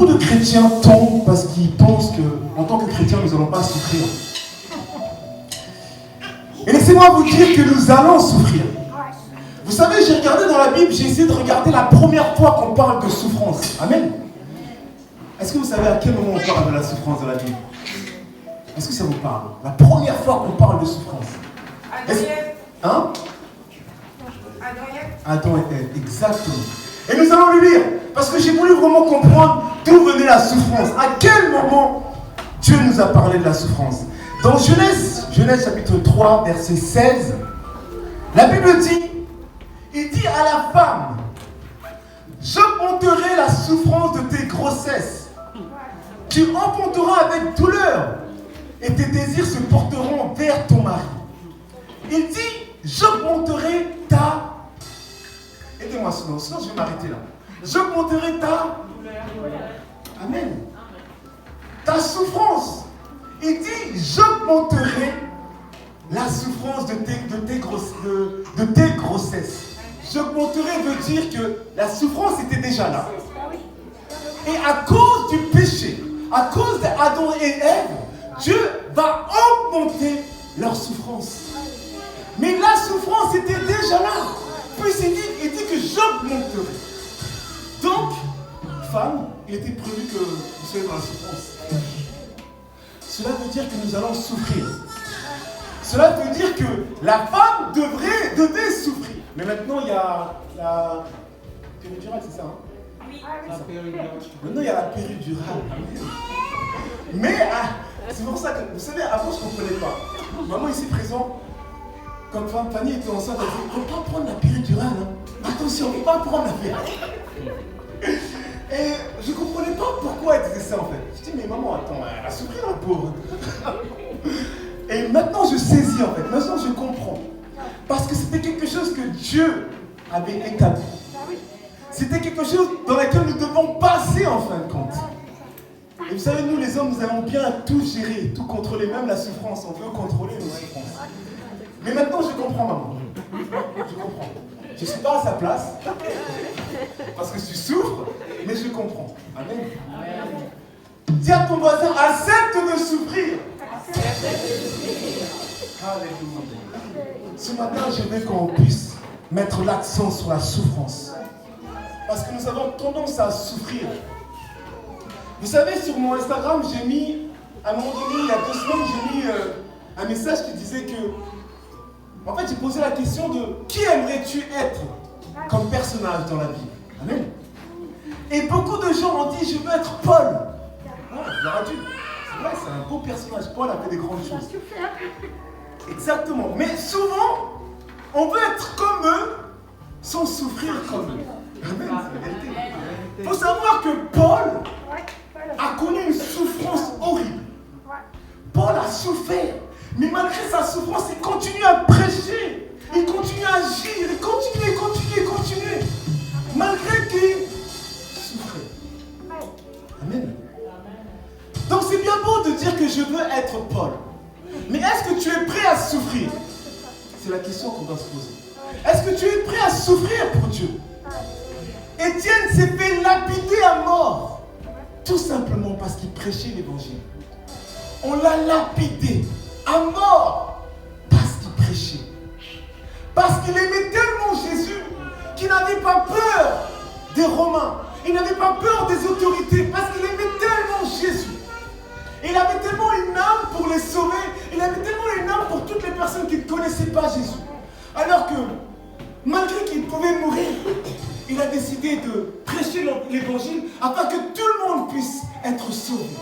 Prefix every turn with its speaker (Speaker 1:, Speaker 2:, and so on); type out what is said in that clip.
Speaker 1: beaucoup de chrétiens tombent parce qu'ils pensent qu'en tant que chrétiens, nous n'allons pas souffrir. Et laissez-moi vous dire que nous allons souffrir. Vous savez, j'ai regardé dans la Bible, j'ai essayé de regarder la première fois qu'on parle de souffrance. Amen. Est-ce que vous savez à quel moment on parle de la souffrance dans la Bible? Est-ce que ça vous parle? La première fois qu'on parle de souffrance. Hein? Adam et Ève, exactement. Et nous allons le lire, parce que j'ai voulu vraiment comprendre d'où venait la souffrance. À quel moment Dieu nous a parlé de la souffrance? Dans Genèse chapitre 3, verset 16, la Bible dit, il dit à la femme, j'augmenterai la souffrance de tes grossesses. Tu enfanteras avec douleur et tes désirs se porteront vers ton mari. Il dit, j'augmenterai ta... Aidez-moi sinon je vais m'arrêter là. J'augmenterai ta... Amen. Ta souffrance. Il dit, j'augmenterai la souffrance de tes grossesses. J'augmenterai veut dire que la souffrance était déjà là. Et à cause du péché, à cause d'Adam et Ève, Dieu va augmenter leur souffrance. Mais la souffrance était déjà là. Puis il dit que j'augmenterai. Donc, femme, il était prévu que vous soyez dans la souffrance. Cela veut dire que nous allons souffrir. Cela veut dire que la femme devait souffrir. Mais maintenant, il y a la péridurale, c'est ça, hein?
Speaker 2: Oui.
Speaker 1: La péridurale. Maintenant, il y a la péridurale. Mais c'est pour ça que, vous savez, avant, je ne comprenais pas. Maman ici présent, comme femme, Fanny était enceinte, elle dit, il ne faut pas prendre la péridurale. Hein. Attention, il ne faut pas prendre la péridurale. Et je ne comprenais pas pourquoi elle disait ça en fait. Je dis, mais maman, attends, elle a souffert la pauvre. Et maintenant, je saisis en fait. Maintenant, je comprends. Parce que c'était quelque chose que Dieu avait établi. C'était quelque chose dans lequel nous devons passer en fin de compte. Et vous savez, nous les hommes, nous allons bien tout gérer, tout contrôler, même la souffrance. On veut contrôler nos souffrances. Mais maintenant, je comprends, maman. Je comprends. Je ne suis pas à sa place, parce que tu souffres, mais je comprends. Amen. Dis à ton voisin, accepte de souffrir. Alléluia. Ce matin, je veux qu'on puisse mettre l'accent sur la souffrance. Parce que nous avons tendance à souffrir. Vous savez, sur mon Instagram, j'ai mis, à un moment donné, il y a 2 semaines, j'ai mis un message qui disait que, en fait, j'ai posé la question de qui aimerais-tu être comme personnage dans la vie? Amen. Et beaucoup de gens ont dit, je veux être Paul. Je leur ai dit, c'est vrai, c'est un beau personnage. Paul a fait des grandes choses. Exactement. Mais souvent, on veut être comme eux sans souffrir comme eux. Amen, c'est la vérité. Il faut savoir que Paul a connu une souffrance horrible. Paul a souffert. Mais malgré sa souffrance, il continue à prêcher. Il continue à agir. Il continue. Malgré qu'il souffrait. Amen. Donc c'est bien beau de dire que je veux être Paul. Mais est-ce que tu es prêt à souffrir? C'est la question qu'on doit se poser. Est-ce que tu es prêt à souffrir pour Dieu? Étienne s'est fait lapider à mort. Tout simplement parce qu'il prêchait l'évangile. On l'a lapidé à mort parce qu'il prêchait. Parce qu'il aimait tellement Jésus qu'il n'avait pas peur des Romains. Il n'avait pas peur des autorités parce qu'il aimait tellement Jésus. Il avait tellement une âme pour les sauver. Il avait tellement une âme pour toutes les personnes qui ne connaissaient pas Jésus. Alors que, malgré qu'il pouvait mourir, il a décidé de prêcher l'évangile afin que tout le monde puisse être sauvé.